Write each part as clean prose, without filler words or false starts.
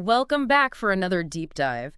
Welcome back for another deep dive.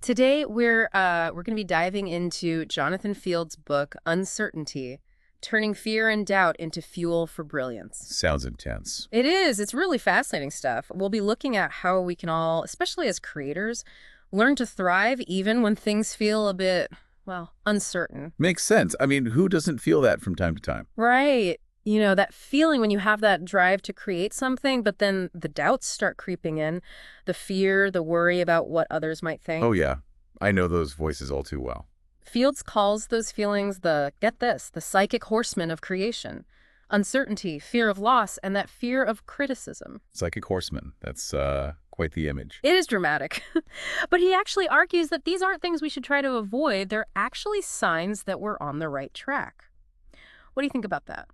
Today we're going to be diving into Jonathan Field's book Uncertainty, turning fear and doubt into fuel for brilliance. Sounds intense. It is. It's really fascinating stuff. We'll be looking at how we can all, especially as creators, learn to thrive even when things feel a bit, well, uncertain. Makes sense. I mean, who doesn't feel that from time to time? Right. You know, that feeling when you have that drive to create something, but then the doubts start creeping in, the fear, the worry about what others might think. Oh, yeah. I know those voices all too well. Fields calls those feelings get this, the psychic horsemen of creation. Uncertainty, fear of loss, and that fear of criticism. Psychic horseman. That's quite the image. It is dramatic. But he actually argues that these aren't things we should try to avoid. They're actually signs that we're on the right track. What do you think about that?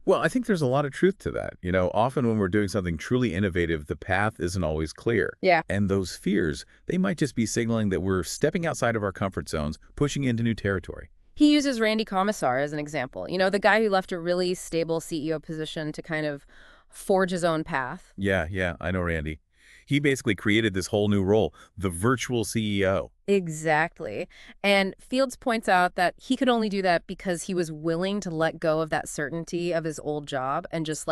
Well, I think there's a lot of truth to that. You know, often when we're doing something truly innovative, the path isn't always clear. Yeah. And those fears, they might just be signaling that we're stepping outside of our comfort zones, pushing into new territory. He uses Randy Commissar as an example. You know, the guy who left a really stable CEO position to kind of forge his own path. Yeah, I know Randy. He basically created this whole new role, the virtual CEO. Exactly. And Fields points out that he could only do that because he was willing to let go of that certainty of his old job and just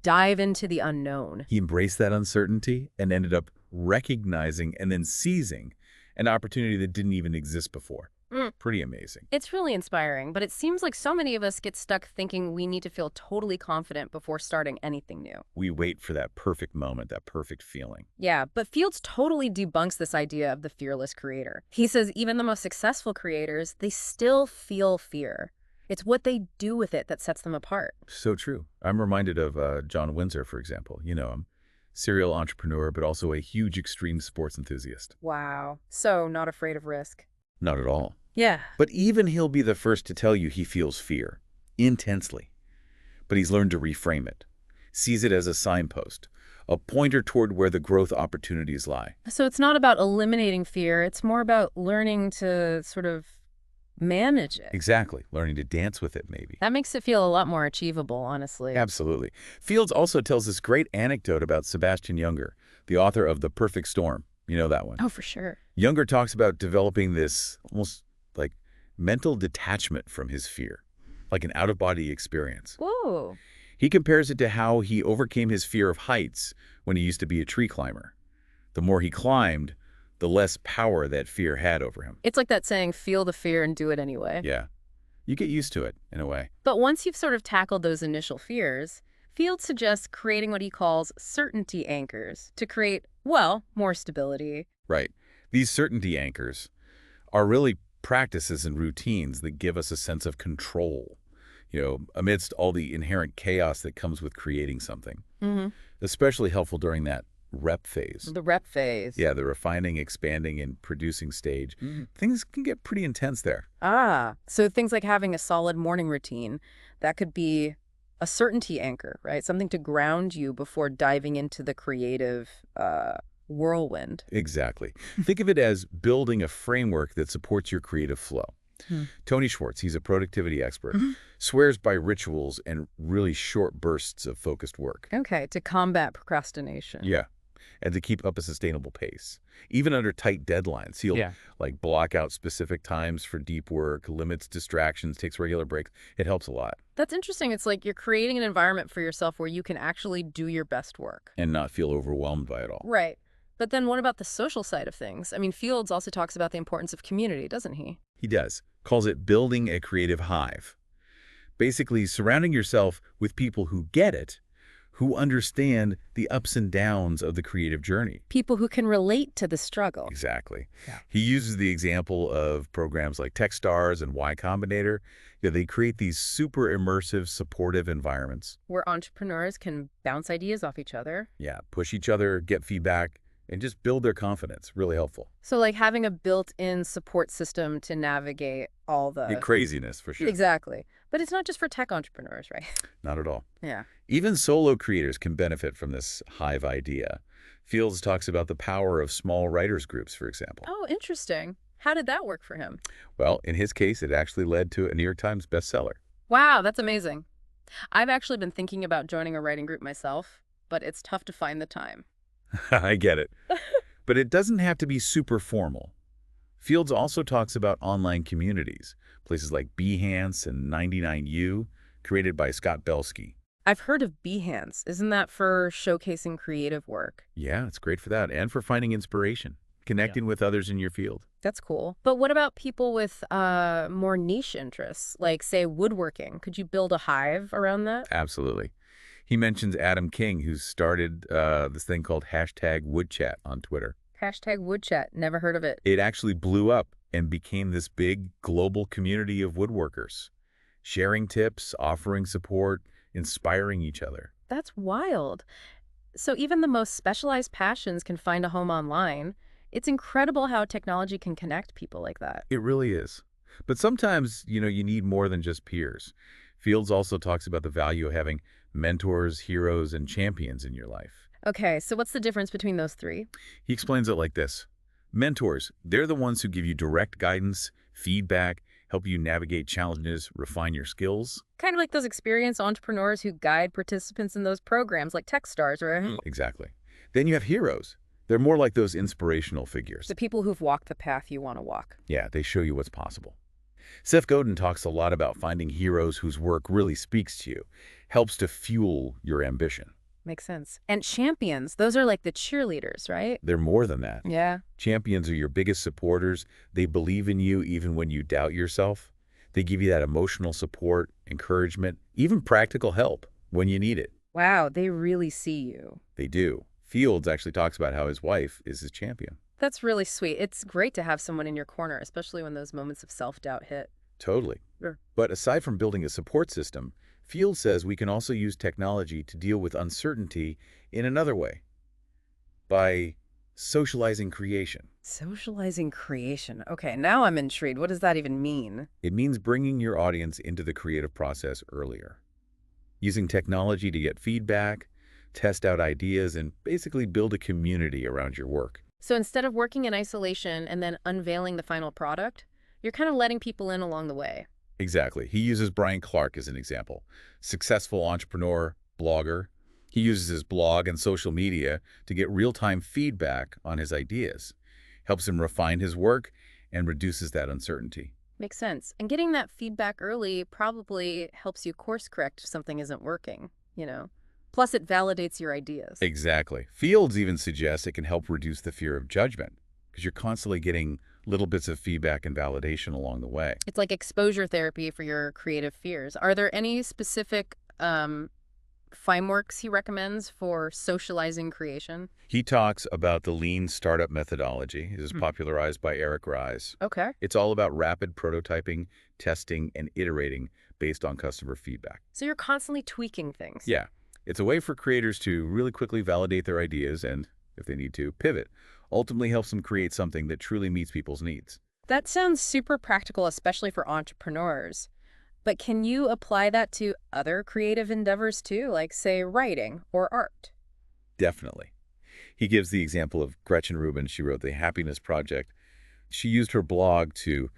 dive into the unknown. He embraced that uncertainty and ended up recognizing and then seizing an opportunity that didn't even exist before. Pretty amazing. It's really inspiring, but it seems like so many of us get stuck thinking we need to feel totally confident before starting anything new. We wait for that perfect moment, that perfect feeling. Yeah, but Fields totally debunks this idea of the fearless creator. He says even the most successful creators, they still feel fear. It's what they do with it that sets them apart. So true. I'm reminded of John Windsor, for example. You know him. Serial entrepreneur, but also a huge extreme sports enthusiast. Wow. So not afraid of risk. Not at all. Yeah. But even he'll be the first to tell you he feels fear, intensely. But he's learned to reframe it, sees it as a signpost, a pointer toward where the growth opportunities lie. So it's not about eliminating fear, it's more about learning to sort of manage it. Exactly, learning to dance with it, maybe. That makes it feel a lot more achievable, honestly. Absolutely. Fields also tells this great anecdote about Sebastian Junger, the author of The Perfect Storm. You know that one. Oh, for sure. Junger talks about developing this almost like mental detachment from his fear, like an out-of-body experience. Whoa. He compares it to how he overcame his fear of heights when he used to be a tree climber. The more he climbed, the less power that fear had over him. It's like that saying, feel the fear and do it anyway. Yeah. You get used to it, in a way. But once you've sort of tackled those initial fears, Fields suggests creating what he calls certainty anchors to create, well, more stability. Right. These certainty anchors are really practices and routines that give us a sense of control, you know, amidst all the inherent chaos that comes with creating something. Especially helpful during that rep phase. The rep phase. Yeah, the refining, expanding, and producing stage. Things can get pretty intense there. Ah, so things like having a solid morning routine, that could be a certainty anchor, right? Something to ground you before diving into the creative whirlwind. Exactly. Think of it as building a framework that supports your creative flow. Tony Schwartz, he's a productivity expert, swears by rituals and really short bursts of focused work. Okay, to combat procrastination. Yeah, and to keep up a sustainable pace. Even under tight deadlines, he'll block out specific times for deep work, limits distractions, takes regular breaks. It helps a lot. That's interesting. It's like you're creating an environment for yourself where you can actually do your best work. And not feel overwhelmed by it all. Right. But then what about the social side of things? I mean, Fields also talks about the importance of community, doesn't he? He does. Calls it building a creative hive. Basically, surrounding yourself with people who get it, who understand the ups and downs of the creative journey. People who can relate to the struggle. Exactly. Yeah. He uses the example of programs like Techstars and Y Combinator. Yeah, they create these super immersive, supportive environments. Where entrepreneurs can bounce ideas off each other. Yeah, push each other, get feedback, and just build their confidence. Really helpful. So like having a built-in support system to navigate all the craziness, for sure. Exactly. But it's not just for tech entrepreneurs, right? Not at all. Yeah. Even solo creators can benefit from this hive idea. Fields talks about the power of small writers groups, for example. Oh, interesting. How did that work for him? Well, in his case, it actually led to a New York Times bestseller. Wow, that's amazing. I've actually been thinking about joining a writing group myself, but it's tough to find the time. I get it. But it doesn't have to be super formal. Fields also talks about online communities, places like Behance and 99U, created by Scott Belsky. I've heard of Behance. Isn't that for showcasing creative work? Yeah, it's great for that and for finding inspiration, connecting with others in your field. That's cool. But what about people with more niche interests, like, say, woodworking? Could you build a hive around that? Absolutely. He mentions Adam King, who started this thing called #WoodChat on Twitter. Hashtag woodchat. Never heard of it. It actually blew up and became this big global community of woodworkers, sharing tips, offering support, inspiring each other. That's wild. So even the most specialized passions can find a home online. It's incredible how technology can connect people like that. It really is. But sometimes, you need more than just peers. Fields also talks about the value of having mentors, heroes, and champions in your life. Okay, so what's the difference between those three? He explains it like this. Mentors, they're the ones who give you direct guidance, feedback, help you navigate challenges, refine your skills. Kind of like those experienced entrepreneurs who guide participants in those programs like Techstars, right? Exactly. Then you have heroes. They're more like those inspirational figures. The people who've walked the path you want to walk. Yeah, they show you what's possible. Seth Godin talks a lot about finding heroes whose work really speaks to you, helps to fuel your ambition. Makes sense. And champions, those are like the cheerleaders, right? They're more than that. Yeah. Champions are your biggest supporters. They believe in you even when you doubt yourself. They give you that emotional support, encouragement, even practical help when you need it. Wow, they really see you. They do. Fields actually talks about how his wife is his champion. That's really sweet. It's great to have someone in your corner, especially when those moments of self-doubt hit. Totally. Sure. But aside from building a support system, Fields says we can also use technology to deal with uncertainty in another way, by socializing creation. Socializing creation. Okay, now I'm intrigued. What does that even mean? It means bringing your audience into the creative process earlier, using technology to get feedback, test out ideas, and basically build a community around your work. So instead of working in isolation and then unveiling the final product, you're kind of letting people in along the way. Exactly. He uses Brian Clark as an example. Successful entrepreneur, blogger. He uses his blog and social media to get real-time feedback on his ideas, helps him refine his work, and reduces that uncertainty. Makes sense. And getting that feedback early probably helps you course correct if something isn't working. Plus, it validates your ideas. Exactly. Fields even suggests it can help reduce the fear of judgment because you're constantly getting little bits of feedback and validation along the way. It's like exposure therapy for your creative fears. Are there any specific frameworks he recommends for socializing creation? He talks about the lean startup methodology. It is popularized by Eric Ries. Okay. It's all about rapid prototyping, testing, and iterating based on customer feedback. So you're constantly tweaking things. Yeah, it's a way for creators to really quickly validate their ideas and, if they need to, pivot. Ultimately helps them create something that truly meets people's needs. That sounds super practical, especially for entrepreneurs. But can you apply that to other creative endeavors too, like, say, writing or art? Definitely. He gives the example of Gretchen Rubin. She wrote The Happiness Project. She used her blog to,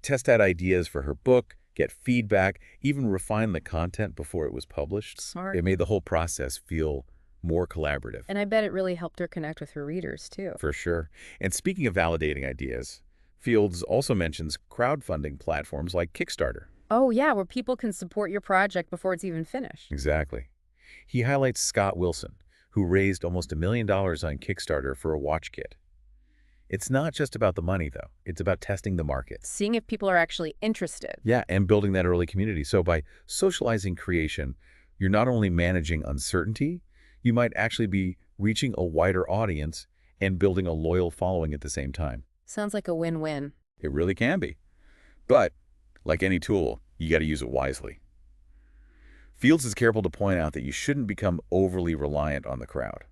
test out ideas for her book, get feedback, even refine the content before it was published. Smart. It made the whole process feel more collaborative. And I bet it really helped her connect with her readers too. For sure. And speaking of validating ideas, Fields also mentions crowdfunding platforms like Kickstarter. Oh, yeah, where people can support your project before it's even finished. Exactly. He highlights Scott Wilson, who raised almost $1 million on Kickstarter for a watch kit. It's not just about the money, though. It's about testing the market. Seeing if people are actually interested. Yeah, and building that early community. So by socializing creation, you're not only managing uncertainty, you might actually be reaching a wider audience and building a loyal following at the same time. Sounds like a win-win. It really can be. But, like any tool, you got to use it wisely. Fields is careful to point out that you shouldn't become overly reliant on the crowd.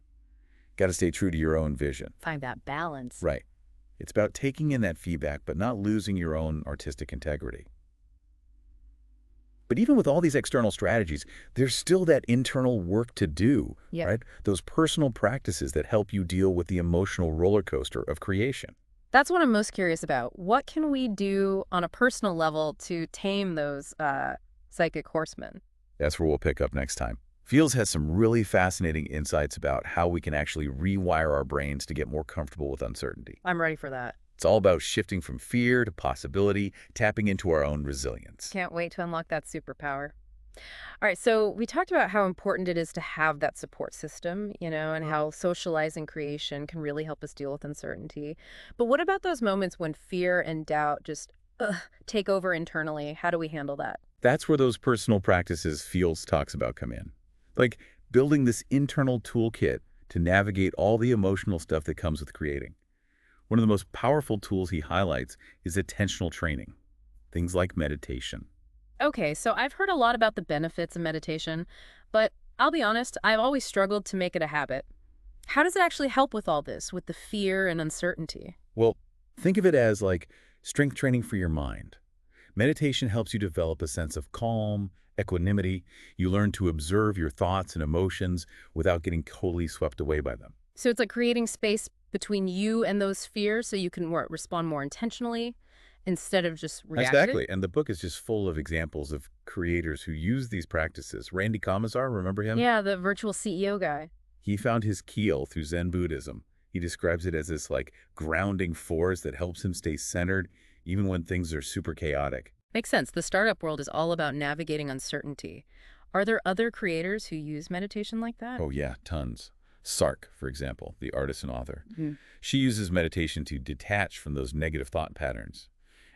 Got to stay true to your own vision. Find that balance. Right. It's about taking in that feedback, but not losing your own artistic integrity. But even with all these external strategies, there's still that internal work to do, right? Those personal practices that help you deal with the emotional roller coaster of creation. That's what I'm most curious about. What can we do on a personal level to tame those psychic horsemen? That's where we'll pick up next time. Fields has some really fascinating insights about how we can actually rewire our brains to get more comfortable with uncertainty. I'm ready for that. It's all about shifting from fear to possibility, tapping into our own resilience. Can't wait to unlock that superpower. All right, so we talked about how important it is to have that support system, and how socializing creation can really help us deal with uncertainty. But what about those moments when fear and doubt just take over internally? How do we handle that? That's where those personal practices Fields talks about come in. Like building this internal toolkit to navigate all the emotional stuff that comes with creating. One of the most powerful tools he highlights is attentional training, things like meditation. Okay, so I've heard a lot about the benefits of meditation, but I'll be honest, I've always struggled to make it a habit. How does it actually help with all this, with the fear and uncertainty? Well, think of it as like strength training for your mind. Meditation helps you develop a sense of calm, equanimity. You learn to observe your thoughts and emotions without getting totally swept away by them. So it's like creating space between you and those fears so you can respond more intentionally instead of just reacting? Exactly. And the book is just full of examples of creators who use these practices. Randy Commissar, remember him? Yeah, the virtual CEO guy. He found his keel through Zen Buddhism. He describes it as this like grounding force that helps him stay centered even when things are super chaotic. Makes sense. The startup world is all about navigating uncertainty. Are there other creators who use meditation like that? Oh yeah, tons. Sark, for example, the artist and author. Mhm. She uses meditation to detach from those negative thought patterns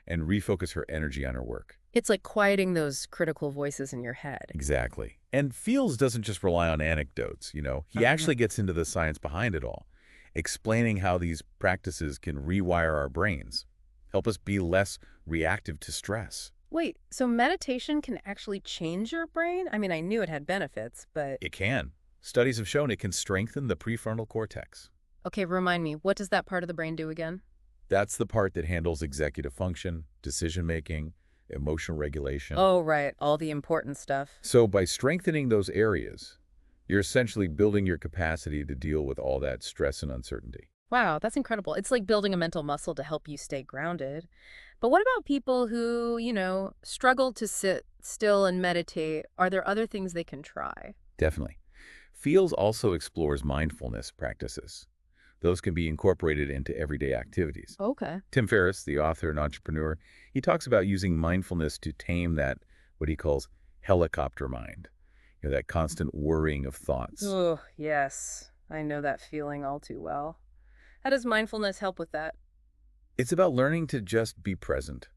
and refocus her energy on her work. It's like quieting those critical voices in your head. Exactly. And Fields doesn't just rely on anecdotes. He Uh-huh. actually gets into the science behind it all, explaining how these practices can rewire our brains, help us be less reactive to stress. Wait, so meditation can actually change your brain? I mean, I knew it had benefits, but It can. Studies have shown it can strengthen the prefrontal cortex. okay, remind me, what does that part of the brain do again? That's the part that handles executive function, decision-making, emotional regulation. Oh, right, all the important stuff. So by strengthening those areas, you're essentially building your capacity to deal with all that stress and uncertainty. Wow, that's incredible. It's like building a mental muscle to help you stay grounded. But what about people who, struggle to sit still and meditate? Are there other things they can try? Definitely. Fields also explores mindfulness practices. Those can be incorporated into everyday activities. Okay. Tim Ferriss, the author and entrepreneur, he talks about using mindfulness to tame that, what he calls helicopter mind, that constant worrying of thoughts. Oh, yes. I know that feeling all too well. How does mindfulness help with that? It's about learning to just be present,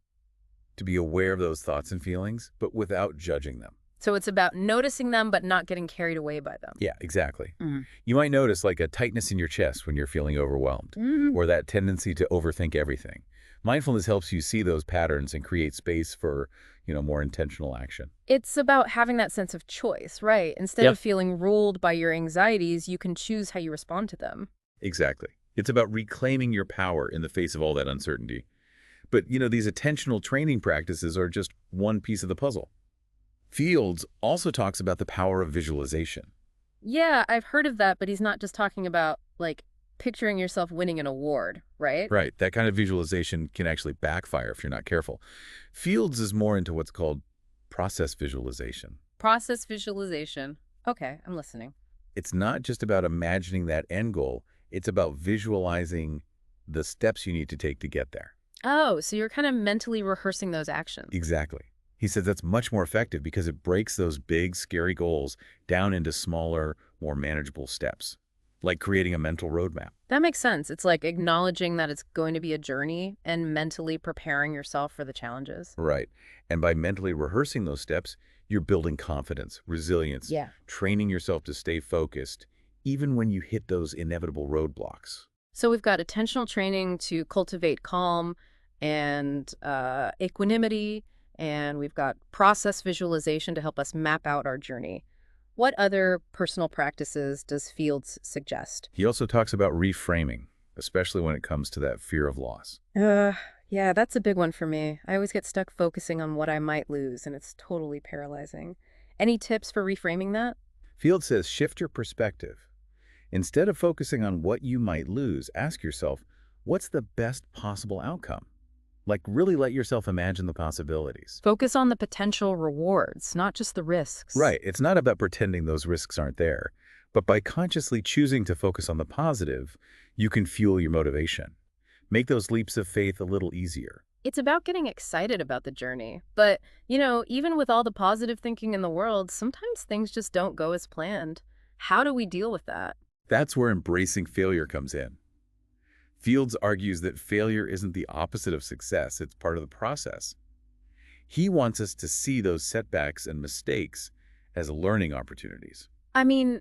to be aware of those thoughts and feelings, but without judging them. So it's about noticing them but not getting carried away by them. Yeah, exactly. Mm. You might notice like a tightness in your chest when you're feeling overwhelmed, Mm. or that tendency to overthink everything. Mindfulness helps you see those patterns and create space for, more intentional action. It's about having that sense of choice, right? Instead Yep. of feeling ruled by your anxieties, you can choose how you respond to them. Exactly. It's about reclaiming your power in the face of all that uncertainty. But, these attentional training practices are just one piece of the puzzle. Fields also talks about the power of visualization. Yeah, I've heard of that, but he's not just talking about, like, picturing yourself winning an award, right? Right, that kind of visualization can actually backfire if you're not careful. Fields is more into what's called process visualization. Process visualization. Okay, I'm listening. It's not just about imagining that end goal, it's about visualizing the steps you need to take to get there. Oh, so you're kind of mentally rehearsing those actions. Exactly. He says that's much more effective because it breaks those big, scary goals down into smaller, more manageable steps, like creating a mental roadmap. That makes sense. It's like acknowledging that it's going to be a journey and mentally preparing yourself for the challenges. Right. And by mentally rehearsing those steps, you're building confidence, resilience, Yeah. training yourself to stay focused, even when you hit those inevitable roadblocks. So we've got attentional training to cultivate calm and equanimity, and we've got process visualization to help us map out our journey. What other personal practices does Fields suggest? He also talks about reframing, especially when it comes to that fear of loss. Uh, yeah, that's a big one for me. I always get stuck focusing on what I might lose, and it's totally paralyzing. Any tips for reframing that? Field says shift your perspective. Instead of focusing on what you might lose, ask yourself, what's the best possible outcome? Like, really let yourself imagine the possibilities. Focus on the potential rewards, not just the risks. Right. It's not about pretending those risks aren't there, but by consciously choosing to focus on the positive, you can fuel your motivation. Make those leaps of faith a little easier. It's about getting excited about the journey. But, even with all the positive thinking in the world, sometimes things just don't go as planned. How do we deal with that? That's where embracing failure comes in. Fields argues that failure isn't the opposite of success, it's part of the process. He wants us to see those setbacks and mistakes as learning opportunities. I mean,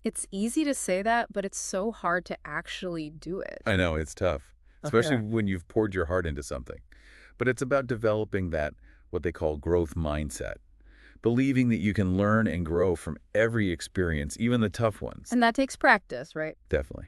it's easy to say that, but it's so hard to actually do it. I know, it's tough, especially Okay. when you've poured your heart into something. But it's about developing that, what they call growth mindset, believing that you can learn and grow from every experience, even the tough ones. And that takes practice, right? Definitely.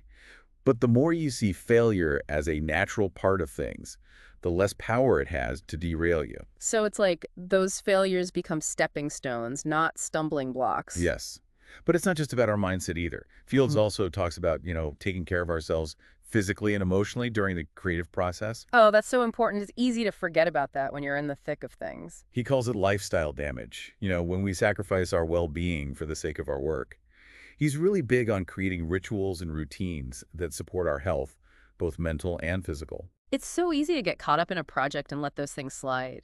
But the more you see failure as a natural part of things, the less power it has to derail you. So it's like those failures become stepping stones, not stumbling blocks. Yes. But it's not just about our mindset either. Fields Mhm. also talks about, taking care of ourselves physically and emotionally during the creative process. Oh, that's so important. It's easy to forget about that when you're in the thick of things. He calls it lifestyle damage, when we sacrifice our well-being for the sake of our work. He's really big on creating rituals and routines that support our health, both mental and physical. It's so easy to get caught up in a project and let those things slide.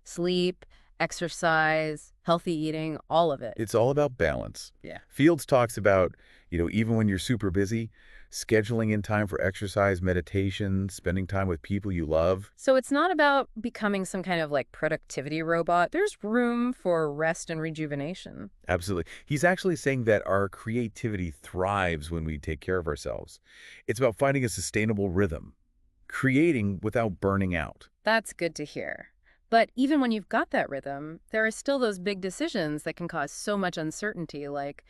Sleep, exercise, healthy eating, all of it. It's all about balance. Yeah. Fields talks about, even when you're super busy, scheduling in time for exercise, meditation, spending time with people you love. So it's not about becoming some kind of like productivity robot. There's room for rest and rejuvenation. Absolutely. He's actually saying that our creativity thrives when we take care of ourselves. It's about finding a sustainable rhythm, creating without burning out. That's good to hear. But even when you've got that rhythm, there are still those big decisions that can cause so much uncertainty, like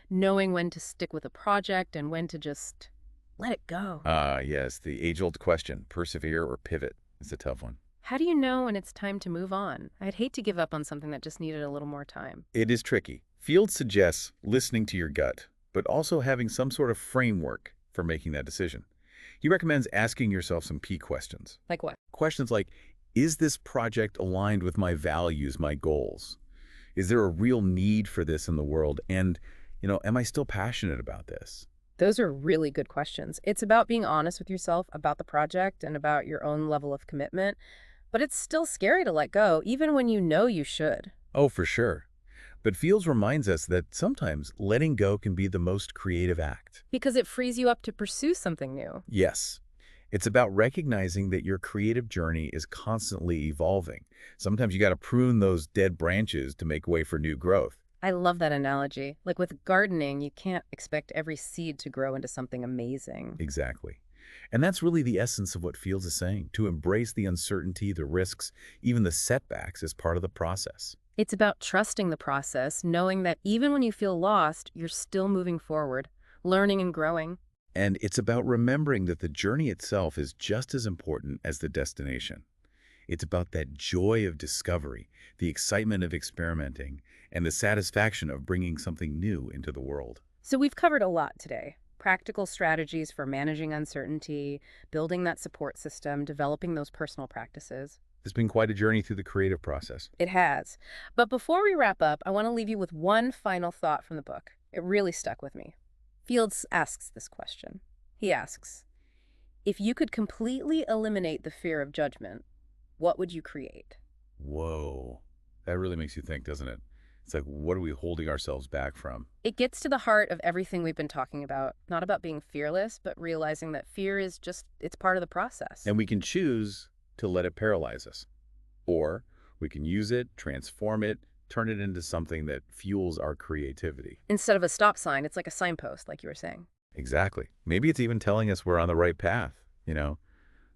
knowing when to stick with a project and when to just let it go. Ah, yes, the age-old question, persevere or pivot, is a tough one. How do you know when it's time to move on? I'd hate to give up on something that just needed a little more time. It is tricky. Fields suggests listening to your gut, but also having some sort of framework for making that decision. He recommends asking yourself some key questions. Like what? Questions like, is this project aligned with my values, my goals? Is there a real need for this in the world? And, am I still passionate about this? Those are really good questions. It's about being honest with yourself about the project and about your own level of commitment, but it's still scary to let go, even when you know you should. Oh, for sure. But Fields reminds us that sometimes letting go can be the most creative act. Because it frees you up to pursue something new. Yes. It's about recognizing that your creative journey is constantly evolving. Sometimes you got to prune those dead branches to make way for new growth. I love that analogy. Like with gardening, you can't expect every seed to grow into something amazing. Exactly. And that's really the essence of what Fields is saying, to embrace the uncertainty, the risks, even the setbacks as part of the process. It's about trusting the process, knowing that even when you feel lost, you're still moving forward, learning and growing. And it's about remembering that the journey itself is just as important as the destination. It's about that joy of discovery, the excitement of experimenting, and the satisfaction of bringing something new into the world. So we've covered a lot today. Practical strategies for managing uncertainty, building that support system, developing those personal practices. It's been quite a journey through the creative process. It has. But before we wrap up, I want to leave you with one final thought from the book. It really stuck with me. Fields asks this question. He asks, if you could completely eliminate the fear of judgment, what would you create? Whoa. That really makes you think, doesn't it? It's like, what are we holding ourselves back from? It gets to the heart of everything we've been talking about, not about being fearless, but realizing that fear is just, it's part of the process. And we can choose to let it paralyze us. Or we can use it, transform it, turn it into something that fuels our creativity. Instead of a stop sign, it's like a signpost, like you were saying. Exactly. Maybe it's even telling us we're on the right path,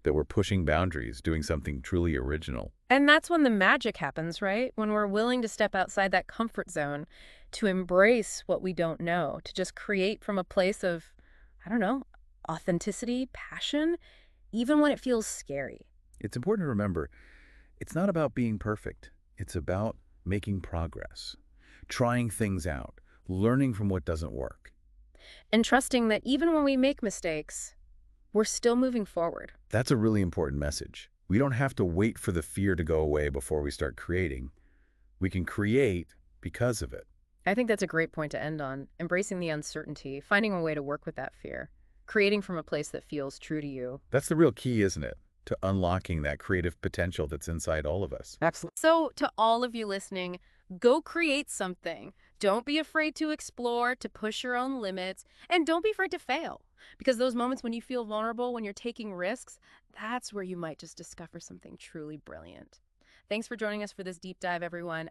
that we're pushing boundaries, doing something truly original. And that's when the magic happens, right? When we're willing to step outside that comfort zone, to embrace what we don't know, to just create from a place of, I don't know, authenticity, passion, even when it feels scary. It's important to remember, it's not about being perfect. It's about making progress, trying things out, learning from what doesn't work. And trusting that even when we make mistakes, we're still moving forward. That's a really important message. We don't have to wait for the fear to go away before we start creating. We can create because of it. I think that's a great point to end on. Embracing the uncertainty, finding a way to work with that fear, creating from a place that feels true to you. That's the real key, isn't it? To unlocking that creative potential that's inside all of us. Absolutely. So, to all of you listening, go create something. Don't be afraid to explore, to push your own limits, and don't be afraid to fail. Because those moments when you feel vulnerable, when you're taking risks, that's where you might just discover something truly brilliant. Thanks for joining us for this deep dive, everyone.